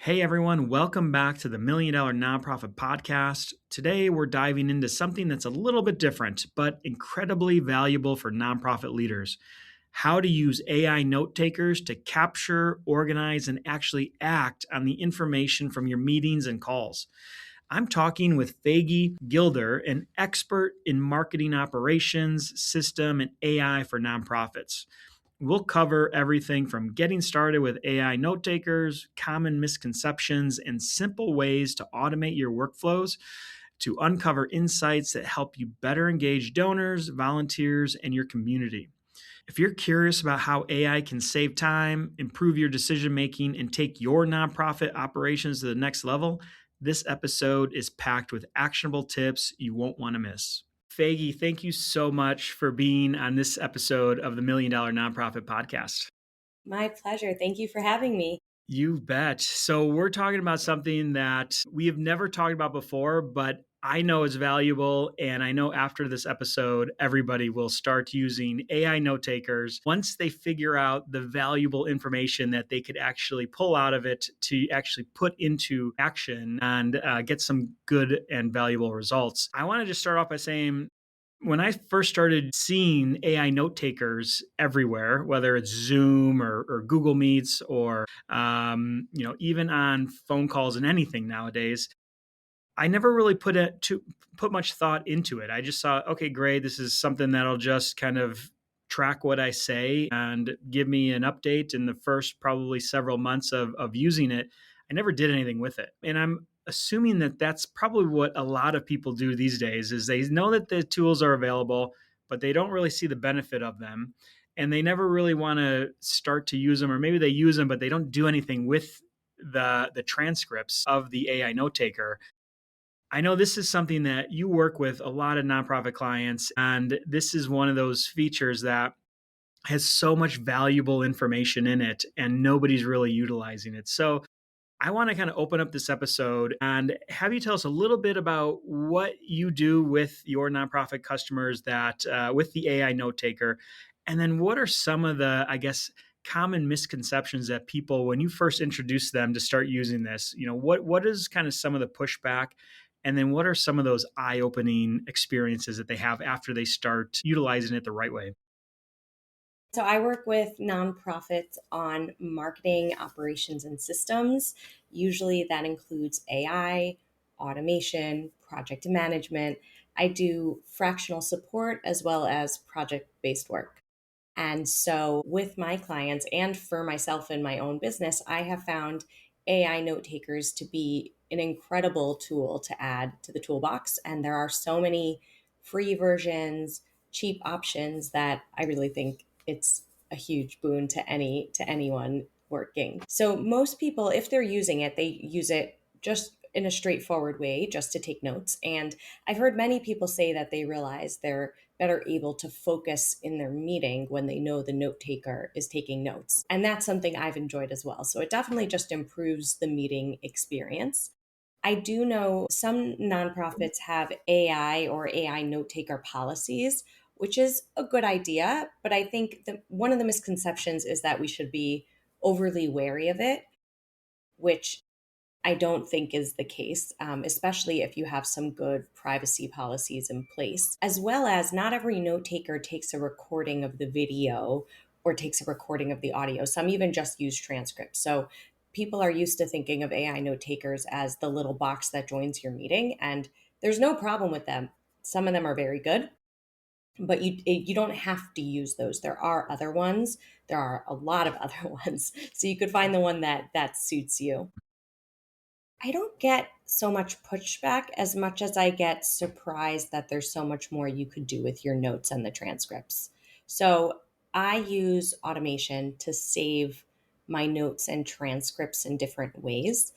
Hey everyone, welcome back to the Million Dollar Nonprofit Podcast. Today we're diving into something that's a little bit different, but incredibly valuable for nonprofit leaders: how to use AI note takers to capture, organize, and actually act on the information from your meetings and calls. I'm talking with Faigy Gilder, an expert in marketing operations, system, and AI for nonprofits. We'll cover everything from getting started with AI note takers, common misconceptions, and simple ways to automate your workflows to uncover insights that help you better engage donors, volunteers, and your community. If you're curious about how AI can save time, improve your decision making, and take your nonprofit operations to the next level, this episode is packed with actionable tips you won't want to miss. Faigy, thank you so much for being on this episode of the Million Dollar Nonprofit Podcast. My pleasure. Thank you for having me. You bet. So, we're talking about something that we have never talked about before, but I know is valuable. And I know after this episode, everybody will start using AI note takers once they figure out the valuable information that they could actually pull out of it to actually put into action and get some good and valuable results. I want to just start off by saying, when I first started seeing AI note takers everywhere, whether it's Zoom or Google Meets or even on phone calls and anything nowadays, I never really put much thought into it. I just saw, okay, great, this is something that'll just kind of track what I say and give me an update in the first probably several months of using it. I never did anything with it, and I'm assuming that that's probably what a lot of people do these days. Is they know that the tools are available, but they don't really see the benefit of them, and they never really want to start to use them, or maybe they use them but they don't do anything with the transcripts of the AI note taker. I know this is something that you work with a lot of nonprofit clients, and this is one of those features that has so much valuable information in it, and nobody's really utilizing it. So, I want to kind of open up this episode and have you tell us a little bit about what you do with your nonprofit customers that with the AI note taker, and then what are some of the, I guess, common misconceptions that people, when you first introduce them to start using this, what is kind of some of the pushback, and then what are some of those eye-opening experiences that they have after they start utilizing it the right way? So, I work with nonprofits on marketing, operations, and systems. Usually, that includes AI, automation, project management. I do fractional support as well as project based work. And so, with my clients and for myself in my own business, I have found AI note takers to be an incredible tool to add to the toolbox. And there are so many free versions, cheap options that I really think it's a huge boon to anyone working. So most people, if they're using it, they use it just in a straightforward way, just to take notes. And I've heard many people say that they realize they're better able to focus in their meeting when they know the note taker is taking notes. And that's something I've enjoyed as well. So it definitely just improves the meeting experience. I do know some nonprofits have AI or AI note taker policies, which is a good idea. But I think that one of the misconceptions is that we should be overly wary of it, which I don't think is the case, especially if you have some good privacy policies in place, as well as not every note taker takes a recording of the video or takes a recording of the audio. Some even just use transcripts. So people are used to thinking of AI note takers as the little box that joins your meeting, and there's no problem with them. Some of them are very good, but you don't have to use those. There are other ones. There are a lot of other ones, so you could find the one that suits you. I don't get so much pushback as much as I get surprised that there's so much more you could do with your notes and the transcripts. So I use automation to save my notes and transcripts in different ways,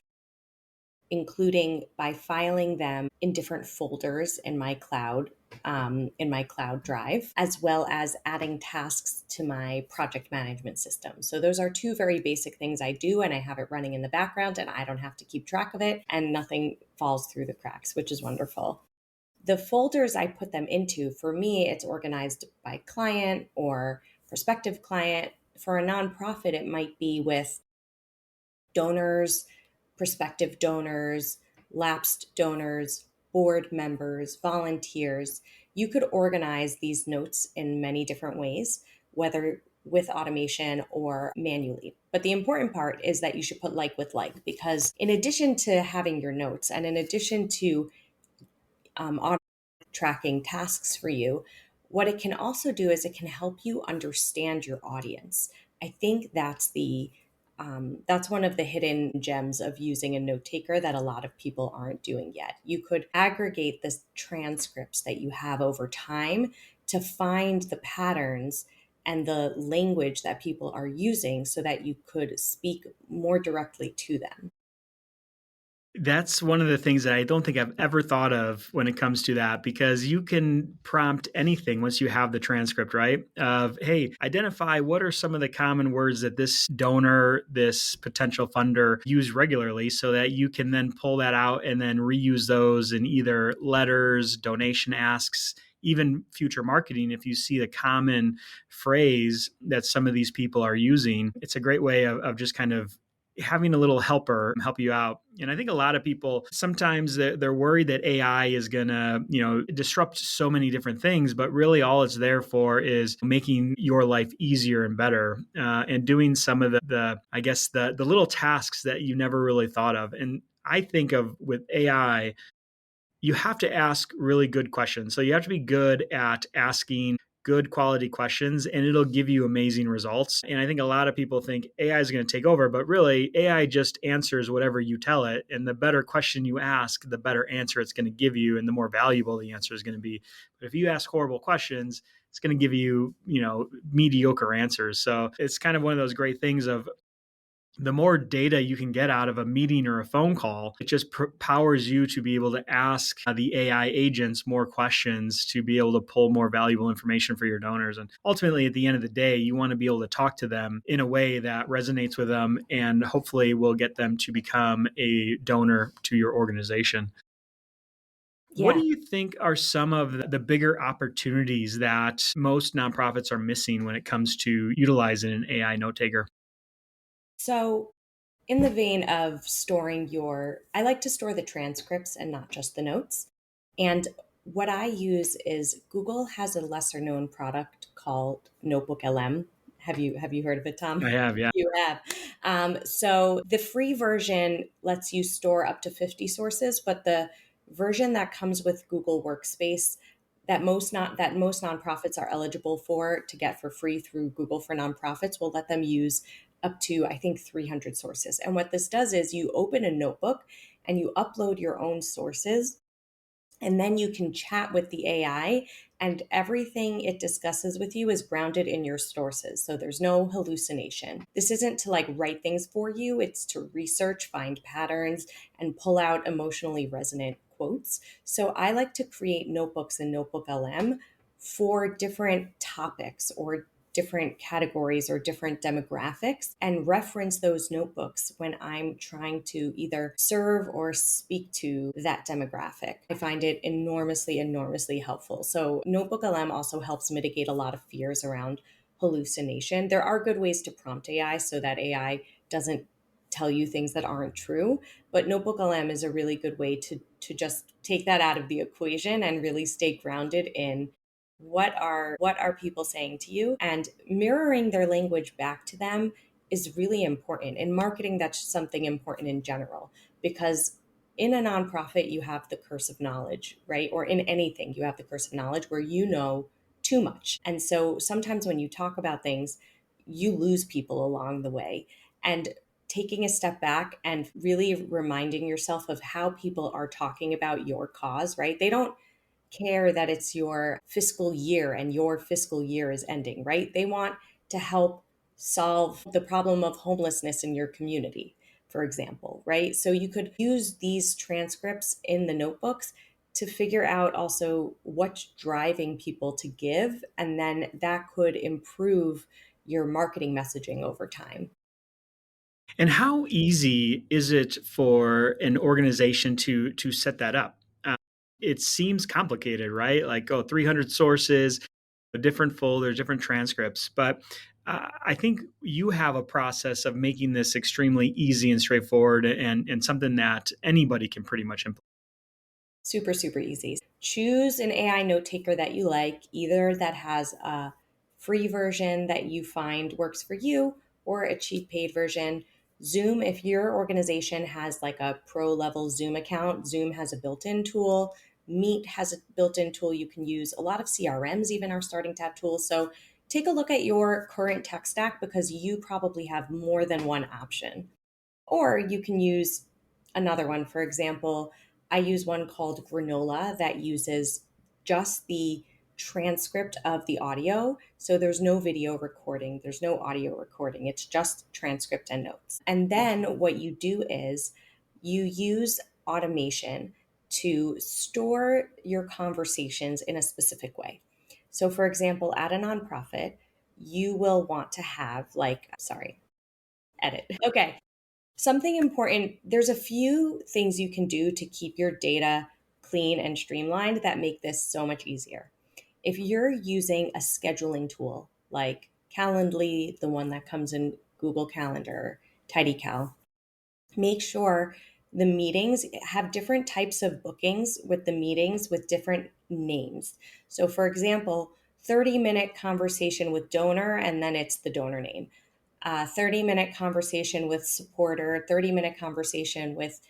including by filing them in different folders in my cloud drive, as well as adding tasks to my project management system. So those are two very basic things I do, and I have it running in the background, and I don't have to keep track of it, and nothing falls through the cracks, which is wonderful. The folders I put them into, for me, it's organized by client or prospective client. For a nonprofit, it might be with donors, prospective donors, lapsed donors, board members, volunteers. You could organize these notes in many different ways, whether with automation or manually. But the important part is that you should put like with like, because in addition to having your notes and in addition to auto tracking tasks for you, what it can also do is it can help you understand your audience. I think that's one of the hidden gems of using a note taker that a lot of people aren't doing yet. You could aggregate the transcripts that you have over time to find the patterns and the language that people are using so that you could speak more directly to them. That's one of the things that I don't think I've ever thought of when it comes to that, because you can prompt anything once you have the transcript, right? Of, hey, identify what are some of the common words that this donor, this potential funder use regularly, so that you can then pull that out and then reuse those in either letters, donation asks, even future marketing. If you see the common phrase that some of these people are using, it's a great way of just kind of having a little helper help you out. And I think a lot of people sometimes they're worried that AI is going to, disrupt so many different things, but really all it's there for is making your life easier and better, and doing some of the I guess the little tasks that you never really thought of. And I think of with AI, you have to ask really good questions. So you have to be good at asking good quality questions, and it'll give you amazing results. And I think a lot of people think AI is going to take over, but really AI just answers whatever you tell it. And the better question you ask, the better answer it's going to give you, and the more valuable the answer is going to be. But if you ask horrible questions, it's going to give you, mediocre answers. So it's kind of one of those great things of the more data you can get out of a meeting or a phone call, it just powers you to be able to ask the AI agents more questions to be able to pull more valuable information for your donors. And ultimately, at the end of the day, you want to be able to talk to them in a way that resonates with them and hopefully will get them to become a donor to your organization. What Yeah. do you think are some of the bigger opportunities that most nonprofits are missing when it comes to utilizing an AI note taker? So, in the vein of I like to store the transcripts and not just the notes. And what I use is Google has a lesser known product called Notebook LM. Have you heard of it, Tom? I have, yeah. You have. So the free version lets you store up to 50 sources, but the version that comes with Google Workspace that most nonprofits are eligible for to get for free through Google for Nonprofits will let them use up to, I think, 300 sources. And what this does is you open a notebook and you upload your own sources, and then you can chat with the AI, and everything it discusses with you is grounded in your sources. So there's no hallucination. This isn't to like write things for you, it's to research, find patterns, and pull out emotionally resonant quotes. So I like to create notebooks in Notebook LM for different topics or different categories or different demographics and reference those notebooks when I'm trying to either serve or speak to that demographic. I find it enormously, enormously helpful. So, Notebook LM also helps mitigate a lot of fears around hallucination. There are good ways to prompt AI so that AI doesn't tell you things that aren't true, but Notebook LM is a really good way to just take that out of the equation and really stay grounded in what are people saying to you, and mirroring their language back to them is really important in marketing. That's something important in general, because in a nonprofit you have the curse of knowledge, right? Or in anything you have the curse of knowledge where you know too much, and so sometimes when you talk about things you lose people along the way. And taking a step back and really reminding yourself of how people are talking about your cause, right? They don't care that it's your fiscal year and your fiscal year is ending, right? They want to help solve the problem of homelessness in your community, for example, right? So you could use these transcripts in the notebooks to figure out also what's driving people to give, and then that could improve your marketing messaging over time. And how easy is it for an organization to set that up? Uh, it seems complicated, right? Like, oh, 300 sources, different folders, different transcripts. But I think you have a process of making this extremely easy and straightforward, and something that anybody can pretty much implement. Super, super easy. Choose an AI note taker that you like, either that has a free version that you find works for you or a cheap paid version. Zoom, if your organization has like a pro level Zoom account, Zoom has a built in tool. Meet has a built in tool you can use. A lot of CRMs even are starting to have tools. So take a look at your current tech stack because you probably have more than one option. Or you can use another one. For example, I use one called Granola that uses just the transcript of the audio. So there's no video recording, there's no audio recording. It's just transcript and notes. And then what you do is you use automation to store your conversations in a specific way. So, for example, at a nonprofit, you will want to have, like, sorry, edit. Okay. Something important, there's a few things you can do to keep your data clean and streamlined that make this so much easier. If you're using a scheduling tool like Calendly, the one that comes in Google Calendar, TidyCal, make sure the meetings have different types of bookings with the meetings with different names. So, for example, 30-minute conversation with donor, and then it's the donor name. 30-minute conversation with supporter, 30-minute conversation with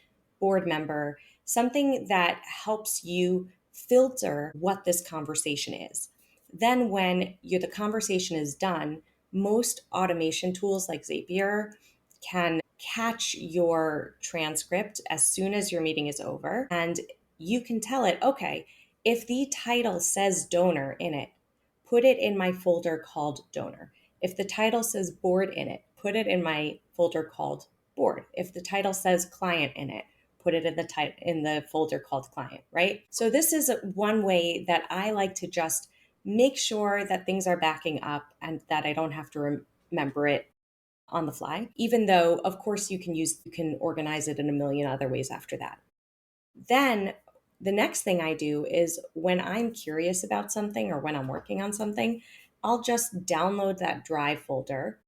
board member, something that helps you filter what this conversation is. Then, when the conversation is done, most automation tools like Zapier can catch your transcript as soon as your meeting is over. And you can tell it, okay, if the title says donor in it, put it in my folder called donor. If the title says board in it, put it in my folder called board. If the title says client in it, put it in the folder called client, right? So this is one way that I like to just make sure that things are backing up and that I don't have to remember it on the fly, even though of course you can organize it in a million other ways after that. Then the next thing I do is when I'm curious about something or when I'm working on something, I'll just download that drive folder,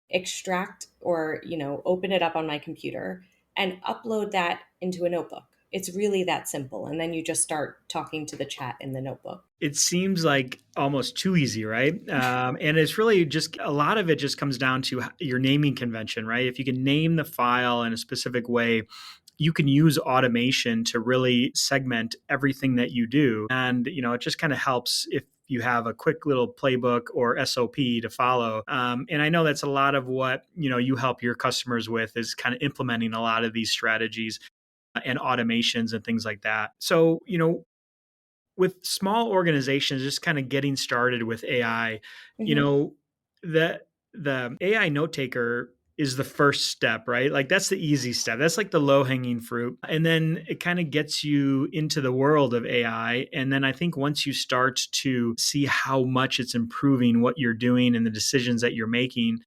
extract or, open it up on my computer and upload that into a notebook. It's really that simple. And then you just start talking to the chat in the notebook. It seems like almost too easy, right? And it's really just a lot of it just comes down to your naming convention, right? If you can name the file in a specific way, you can use automation to really segment everything that you do. And, it just kind of helps if you have a quick little playbook or SOP to follow. And I know that's a lot of what, you help your customers with is kind of implementing a lot of these strategies and automations and things like that. So, with small organizations just kind of getting started with AI, you Mhm. know, the the AI note taker is the first step, right? Like that's the easy step. That's like the low-hanging fruit. And then it kind of gets you into the world of AI. And then I think once you start to see how much it's improving what you're doing and the decisions that you're making,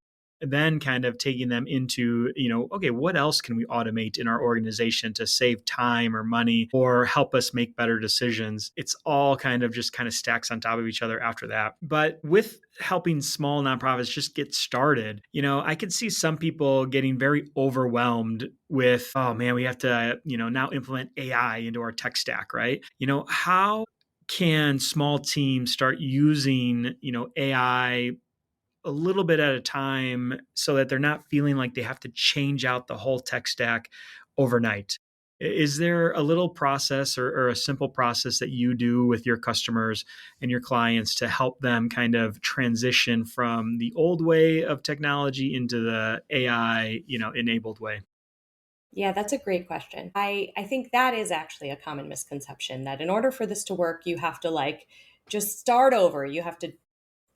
then kind of taking them into, okay, what else can we automate in our organization to save time or money or help us make better decisions? It's all kind of stacks on top of each other after that. But with helping small nonprofits just get started, I could see some people getting very overwhelmed with, oh man, we have to, now implement AI into our tech stack, right? How can small teams start using, AI a little bit at a time so that they're not feeling like they have to change out the whole tech stack overnight? Is there a little process or a simple process that you do with your customers and your clients to help them kind of transition from the old way of technology into the AI, enabled way? Yeah, that's a great question. I think that is actually a common misconception that in order for this to work, you have to like just start over. You have to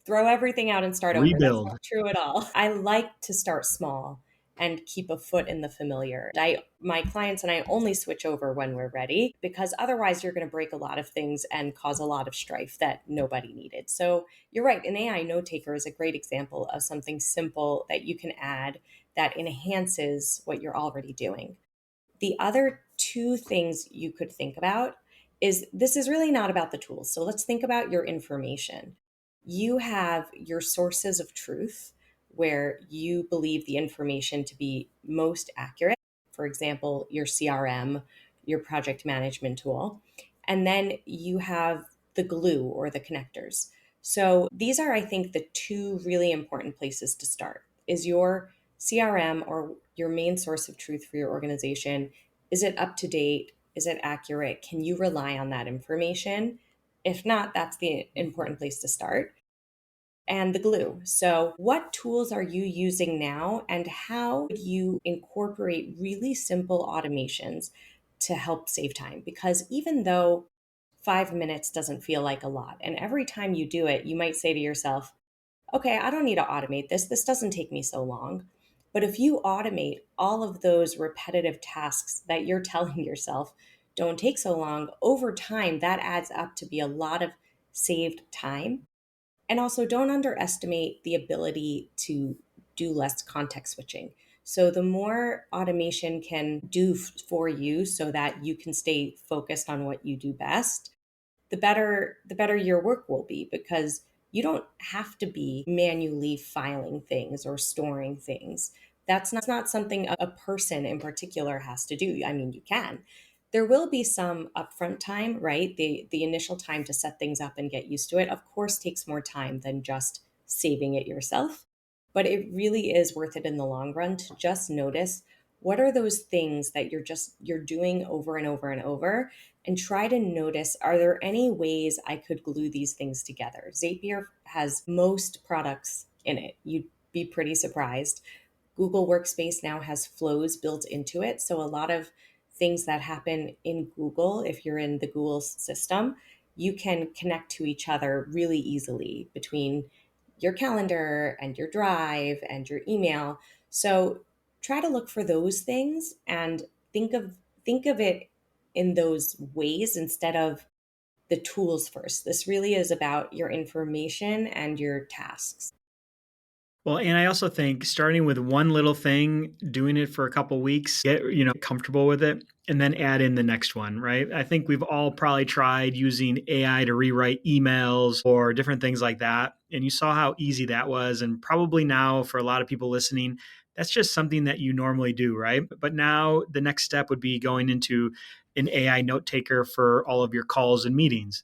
throw everything out and start over. That's Rebuild. not true at all. I like to start small and keep a foot in the familiar. My clients and I only switch over when we're ready because otherwise you're going to break a lot of things and cause a lot of strife that nobody needed. So you're right. An AI note taker is a great example of something simple that you can add that enhances what you're already doing. The other two things you could think about is this is really not about the tools. So let's think about your information. You have your sources of truth, where you believe the information to be most accurate. For example, your CRM, your project management tool. And then you have the glue or the connectors. So these are, I think, the two really important places to start. Is your CRM or your main source of truth for your organization, is it up to date? Is it accurate? Can you rely on that information? If not, that's the important place to start. And the glue. So, what tools are you using now, and how would you incorporate really simple automations to help save time? Because even though 5 minutes doesn't feel like a lot, and every time you do it, you might say to yourself, okay, I don't need to automate this. This doesn't take me so long. But if you automate all of those repetitive tasks that you're telling yourself don't take so long, over time, that adds up to be a lot of saved time. And also, don't underestimate the ability to do less context switching. So, the more automation can do for you so that you can stay focused on what you do best, the better your work will be, because you don't have to be manually filing things or storing things. That's not something a person in particular has to do. I mean, you can. There will be some upfront time, right? The initial time to set things up and get used to it, of course, takes more time than just saving it yourself. But it really is worth it in the long run to just notice what are those things that you're doing over and over and over, and try to notice, are there any ways I could glue these things together? Zapier has most products in it. You'd be pretty surprised. Google Workspace now has flows built into it. So a lot of things that happen in Google, if you're in the Google system, you can connect to each other really easily between your calendar and your drive and your email. So try to look for those things and think of think of it in those ways instead of the tools first. This really is about your information and your tasks. Well, and I also think starting with one little thing, doing it for a couple weeks, get comfortable with it, and then add in the next one, right? I think we've all probably tried using AI to rewrite emails or different things like that, and you saw how easy that was. And probably now for a lot of people listening, that's just something that you normally do, right? But now the next step would be going into an AI note taker for all of your calls and meetings,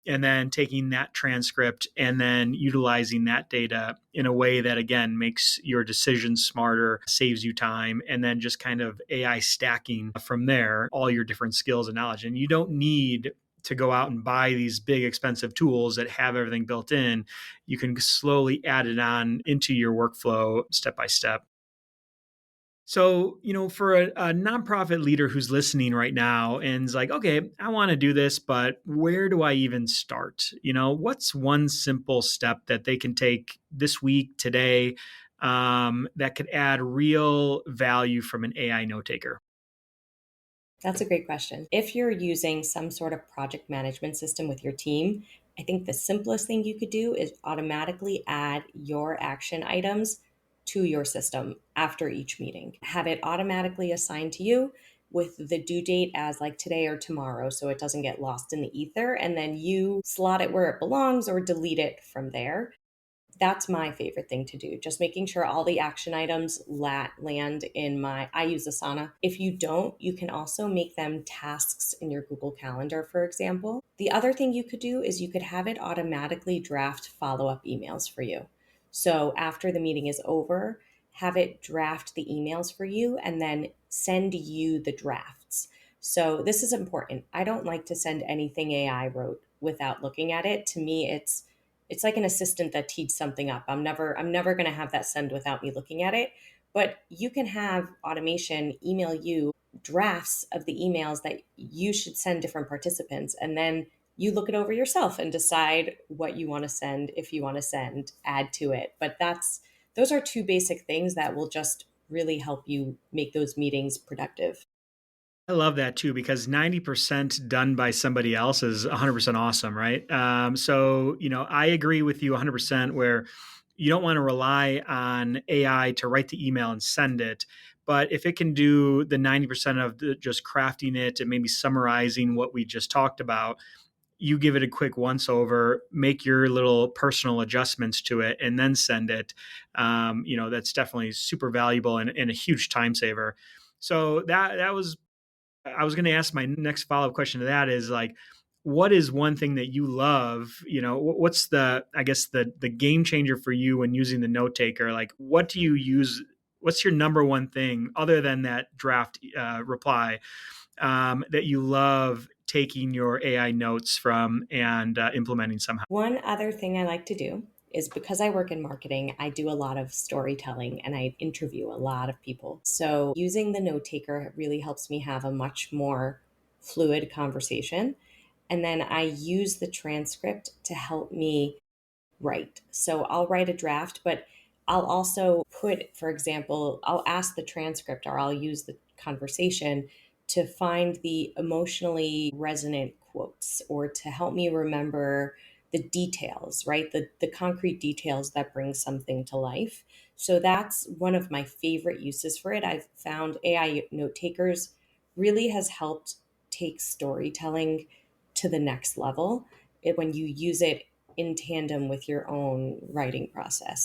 and then taking that transcript and then utilizing that data in a way that again makes your decisions smarter, saves you time, and then just kind of AI stacking from there all your different skills and knowledge. And you don't need to go out and buy these big expensive tools that have everything built in. You can slowly add it on into your workflow step by step. So, for a nonprofit leader who's listening right now and is like, okay, I want to do this, but where do I even start? What's one simple step that they can take this week, today, that could add real value from an AI note taker? That's a great question. If you're using some sort of project management system with your team, I think the simplest thing you could do is automatically add your action items to your system after each meeting. Have it automatically assigned to you with the due date as like today or tomorrow so it doesn't get lost in the ether. And then you slot it where it belongs or delete it from there. That's my favorite thing to do. Just making sure all the action items land in I use Asana. If you don't, you can also make them tasks in your Google Calendar, for example. The other thing you could do is you could have it automatically draft follow up emails for you. So after the meeting is over, have it draft the emails for you and then send you the drafts. So this is important. I don't like to send anything AI wrote without looking at it. To me, it's like an assistant that teeds something up. I'm never going to have that send without me looking at it. But you can have automation email you drafts of the emails that you should send different participants, and then you look it over yourself and decide what you want to send. If you want to send, add to it. But those are two basic things that will just really help you make those meetings productive. I love that too, because 90% done by somebody else is 100% awesome, right? So, I agree with you 100% where you don't want to rely on AI to write the email and send it. But if it can do the 90% of just crafting it and maybe summarizing what we just talked about, you give it a quick once over, make your little personal adjustments to it, and then send it. That's definitely super valuable and a huge time saver. So that was, I was going to ask my next follow up question to that is like, what is one thing that you love? What's I guess the game changer for you when using the note taker? Like, what do you use? What's your number one thing other than that draft reply that you love taking your AI notes from and implementing somehow? One other thing I like to do is because I work in marketing, I do a lot of storytelling and I interview a lot of people. So using the note taker really helps me have a much more fluid conversation. And then I use the transcript to help me write. So I'll write a draft, but I'll also put, for example, I'll ask the transcript or I'll use the conversation to find the emotionally resonant quotes or to help me remember the details, right? The concrete details that bring something to life. So that's one of my favorite uses for it. I've found AI note takers really has helped take storytelling to the next level when you use it in tandem with your own writing process.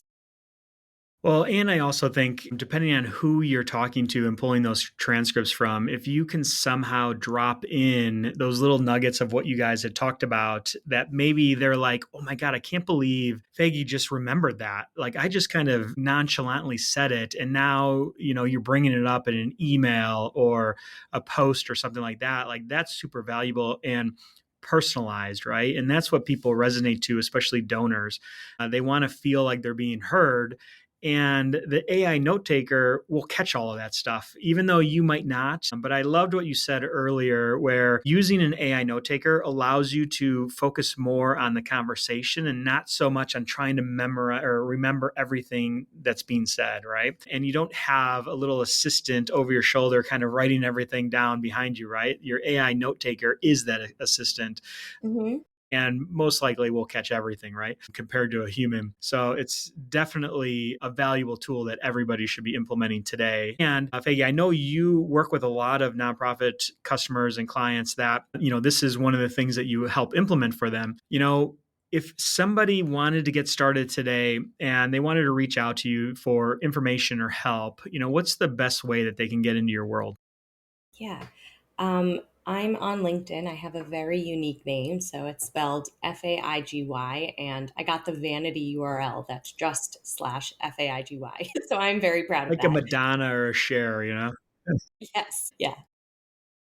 Well, and I also think, depending on who you're talking to and pulling those transcripts from, if you can somehow drop in those little nuggets of what you guys had talked about, that maybe they're like, oh my God, I can't believe Faigy just remembered that. Like, I just kind of nonchalantly said it. And now, you're bringing it up in an email or a post or something like that. Like, that's super valuable and personalized, right? And that's what people resonate to, especially donors. They want to feel like they're being heard, and the AI note taker will catch all of that stuff, even though you might not. But I loved what you said earlier, where using an AI note taker allows you to focus more on the conversation and not so much on trying to memorize or remember everything that's being said, right? And you don't have a little assistant over your shoulder kind of writing everything down behind you, right? Your AI note taker is that assistant Hmm. and most likely will catch everything, right? Compared to a human. So it's definitely a valuable tool that everybody should be implementing today. And Faigy, I know you work with a lot of nonprofit customers and clients that, this is one of the things that you help implement for them. If somebody wanted to get started today and they wanted to reach out to you for information or help, what's the best way that they can get into your world? Yeah. I'm on LinkedIn. I have a very unique name. So it's spelled Faigy, and I got the vanity URL that's just slash Faigy. So I'm very proud of Like a that. Madonna or a Cher? Yes. Yeah.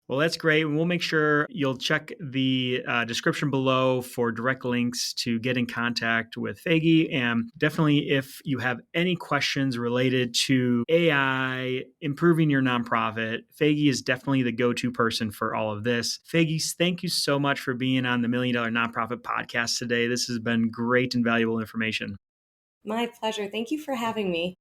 Well, that's great. We'll make sure you'll check the description below for direct links to get in contact with Faigy. And definitely, if you have any questions related to AI improving your nonprofit, Faigy is definitely the go to person for all of this. Faigy, thank you so much for being on the $1 Million Nonprofit podcast today. This has been great and valuable information. My pleasure. Thank you for having me.